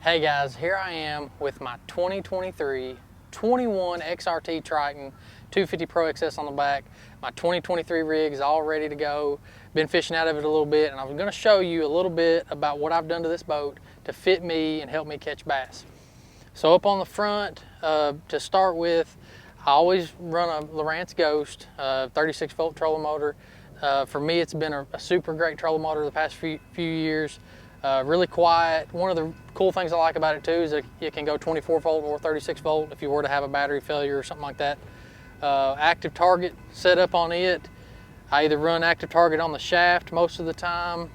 Hey guys, here I am with my 2023 21 XRT Triton 250 Pro XS on the back. My 2023 rig is all ready to go. Been fishing out of it a little bit, and I'm going to show you a little bit about what I've done to this boat to fit me and help me catch bass. So up on the front, to start with, I always run a Lowrance Ghost 36 volt trolling motor. For me, it's been a super great trolling motor the past few years. Really quiet. One of the cool things I like about it too is that it can go 24 volt or 36 volt if you were to have a battery failure or something like that. Active target set up on it. I either run active target on the shaft most of the time,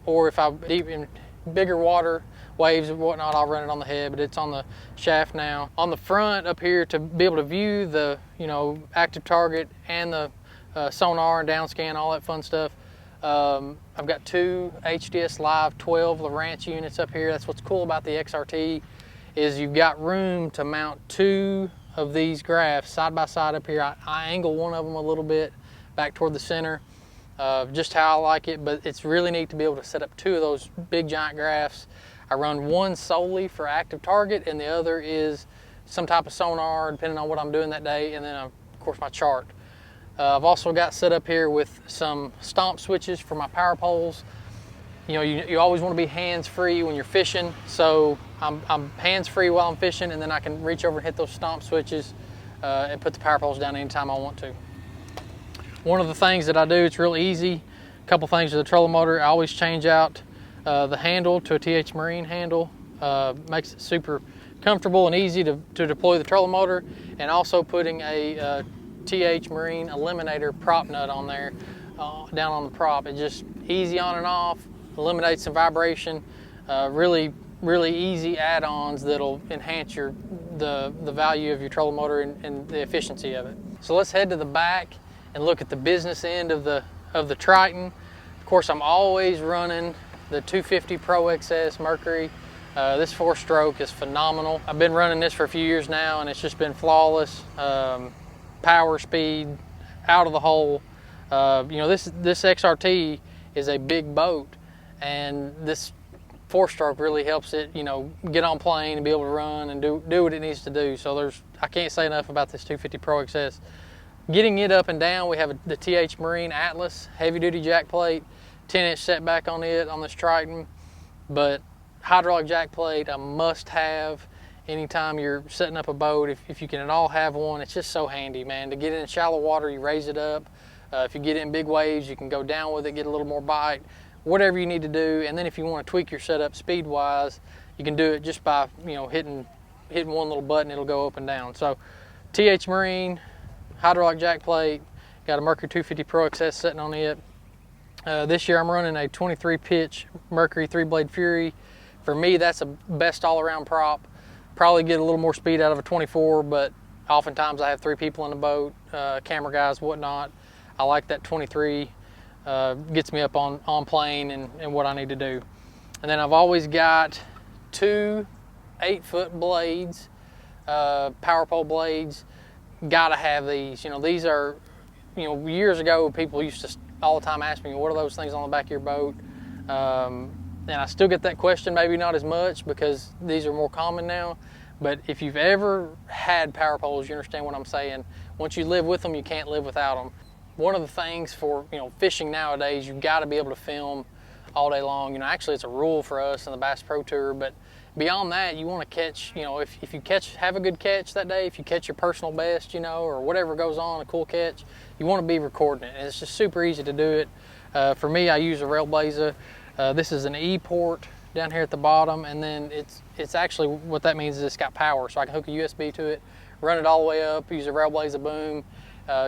or if I'm deep in bigger water, waves and whatnot, I'll run it on the head, but it's on the shaft now. On the front up here, to be able to view the active target and the sonar and down scan, all that fun stuff, I've got two HDS Live 12 Lowrance units up here. That's what's cool about the XRT, is you've got room to mount two of these graphs side by side up here. I angle one of them a little bit back toward the center, just how I like it, but it's really neat to be able to set up two of those big giant graphs. I run one solely for active target, and the other is some type of sonar depending on what I'm doing that day, and then of course my chart. I've also got set up here with some stomp switches for my power poles. You always want to be hands-free when you're fishing, so I'm hands-free while I'm fishing, and then I can reach over and hit those stomp switches and put the power poles down anytime I want to. One of the things that I do, it's real easy. A couple things with the trolling motor, I always change out the handle to a TH Marine handle. Makes it super comfortable and easy to deploy the trolling motor, and also putting a TH Marine eliminator prop nut on there, down on the prop. It's just easy on and off, eliminates some vibration. Really easy add-ons that'll enhance the value of your trolling motor and the efficiency of it. So let's head to the back and look at the business end of the Triton. Of course, I'm always running the 250 Pro XS Mercury. This 4-stroke is phenomenal. I've been running this for a few years now, and it's just been flawless. Power, speed, out of the hole. This XRT is a big boat, and this 4-stroke really helps it, get on plane and be able to run and do what it needs to do. So I can't say enough about this 250 Pro XS. Getting it up and down, we have the TH Marine Atlas heavy-duty jack plate, 10-inch setback on it on this Triton, but hydraulic jack plate, a must-have. Anytime you're setting up a boat, if you can at all have one, it's just so handy, man. To get in shallow water, you raise it up. If you get in big waves, you can go down with it, get a little more bite, whatever you need to do. And then if you want to tweak your setup speed-wise, you can do it just by hitting one little button, it'll go up and down. So TH Marine, hydraulic jack plate, got a Mercury 250 Pro XS sitting on it. This year I'm running a 23 pitch Mercury 3-blade Fury. For me, that's a best all-around prop. Probably get a little more speed out of a 24, but oftentimes I have 3 people in the boat, camera guys, whatnot. I like that 23, gets me up on plane and what I need to do. And then I've always got 2 8-foot blades, power pole blades. Gotta have these. These are, years ago people used to all the time ask me, what are those things on the back of your boat? And I still get that question, maybe not as much because these are more common now. But if you've ever had power poles, you understand what I'm saying. Once you live with them, you can't live without them. One of the things for fishing nowadays, you've got to be able to film all day long. Actually it's a rule for us in the Bass Pro Tour, but beyond that, you want to catch, if you have a good catch that day, if you catch your personal best, or whatever goes on, a cool catch, you want to be recording it. And it's just super easy to do it. For me, I use a Railblazer. This is an E-port down here at the bottom, and then it's actually, what that means is it's got power, so I can hook a USB to it, run it all the way up, use a Railblazer boom,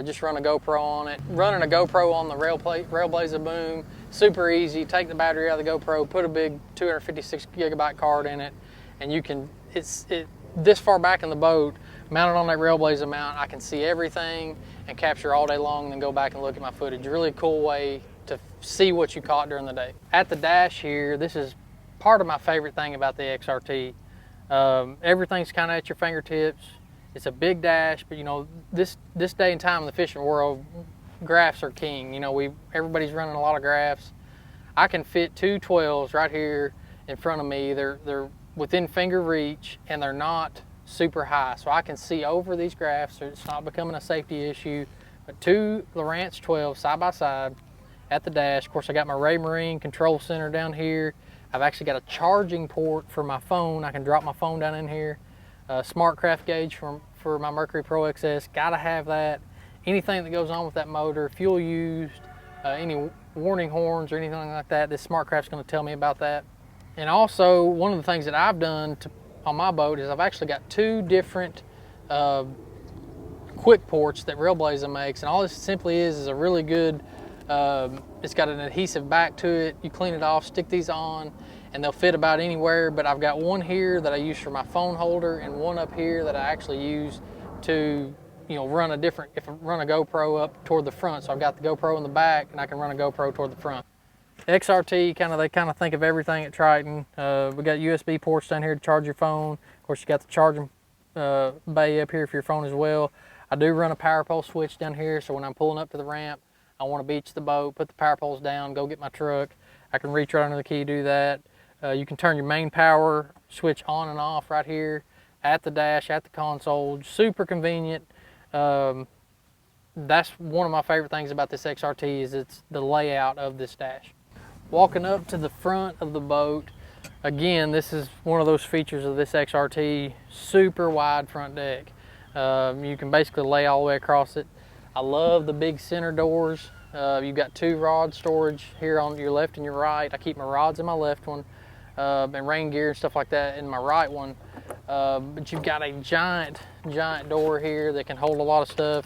just run a GoPro on it. Running a GoPro on the Railblazer boom, super easy. Take the battery out of the GoPro, put a big 256 gigabyte card in it, and you can, it's this far back in the boat, mounted on that Railblazer mount, I can see everything and capture all day long, and then go back and look at my footage. Really cool way to see what you caught during the day. At the dash here, this is part of my favorite thing about the XRT. Everything's kind of at your fingertips. It's a big dash, but this day and time in the fishing world, graphs are king. Everybody's running a lot of graphs. I can fit 2 12s right here in front of me. They're within finger reach, and they're not super high, so I can see over these graphs, so it's not becoming a safety issue. But two Lowrance 12 side by side at the dash. Of course, I got my Raymarine control center down here. I've actually got a charging port for my phone. I can drop my phone down in here. SmartCraft gauge for my Mercury Pro XS, gotta have that. Anything that goes on with that motor, fuel used, any warning horns or anything like that, this SmartCraft's gonna tell me about that. And also, one of the things that I've done on my boat is I've actually got two different quick ports that Railblazer makes, and all this simply is a really good, it's got an adhesive back to it. You clean it off, stick these on, and they'll fit about anywhere. But I've got one here that I use for my phone holder, and one up here that I actually use to, you know, run a GoPro up toward the front. So I've got the GoPro in the back, and I can run a GoPro toward the front. XRT, they kind of think of everything at Triton. We got USB ports down here to charge your phone. Of course, you got the charging bay up here for your phone as well. I do run a power pole switch down here, so when I'm pulling up to the ramp, I want to beach the boat, put the power poles down, go get my truck. I can reach right under the key, do that. You can turn your main power switch on and off right here at the dash, at the console. Super convenient. That's one of my favorite things about this XRT is it's the layout of this dash. Walking up to the front of the boat, again, this is one of those features of this XRT, super wide front deck. You can basically lay all the way across it. I love the big center doors. You've got two rod storage here on your left and your right. I keep my rods in my left one, and rain gear and stuff like that in my right one. But you've got a giant door here that can hold a lot of stuff.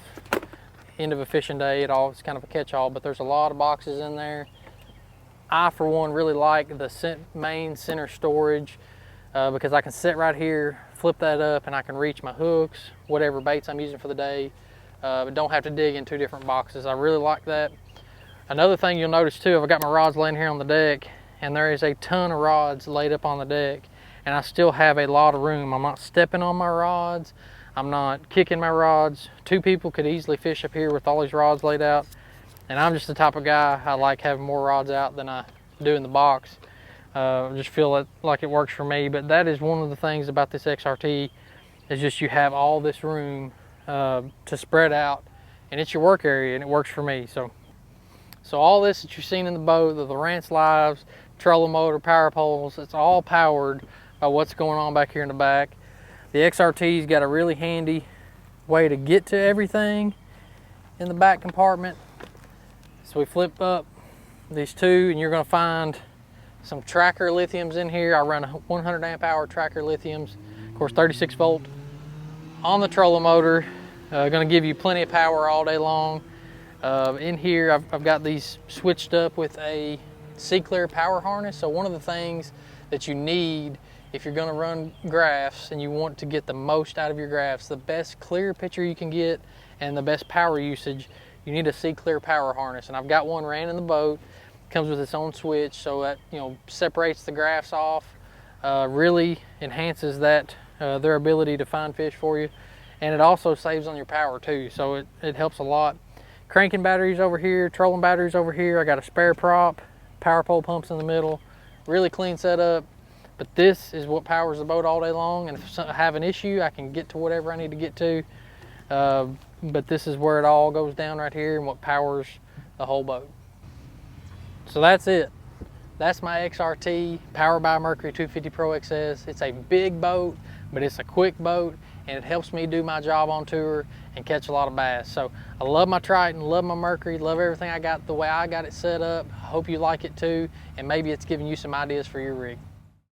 End of a fishing day, it's kind of a catch-all, but there's a lot of boxes in there. I, for one, really like the main center storage because I can sit right here, flip that up, and I can reach my hooks, whatever baits I'm using for the day, but don't have to dig in two different boxes. I really like that. Another thing you'll notice too, I've got my rods laying here on the deck, and there is a ton of rods laid up on the deck, and I still have a lot of room. I'm not stepping on my rods. I'm not kicking my rods. Two people could easily fish up here with all these rods laid out. And I'm just the type of guy, I like having more rods out than I do in the box. I just feel like it works for me. But that is one of the things about this XRT, is just you have all this room to spread out, and it's your work area, and it works for me. So all this that you've seen in the boat, the Lowrance Lives, trolling motor, power poles, it's all powered by what's going on back here in the back. The XRT's got a really handy way to get to everything in the back compartment. So we flip up these two, and you're going to find some tracker lithiums in here. I run 100 amp hour tracker lithiums, of course 36 volt on the trolling motor. Going to give you plenty of power all day long. In here I've got these switched up with a C-Clear power harness. So one of the things that you need if you're going to run graphs and you want to get the most out of your graphs, the best clear picture you can get and the best power usage, you need a C-Clear power harness. And I've got one ran in the boat. Comes with its own switch, so that, you know, separates the graphs off, really enhances that their ability to find fish for you, and it also saves on your power too, so it helps a lot. Cranking batteries over here, trolling batteries over here. I got a spare prop, power pole pumps in the middle, really clean setup. But this is what powers the boat all day long, and if I have an issue, I can get to whatever I need to get to. But this is where it all goes down right here, and what powers the whole boat. So that's it. That's my XRT, powered by Mercury 250 Pro XS. It's a big boat, but it's a quick boat, and it helps me do my job on tour and catch a lot of bass. So I love my Triton, love my Mercury, love everything I got, the way I got it set up. I hope you like it too, and maybe it's giving you some ideas for your rig.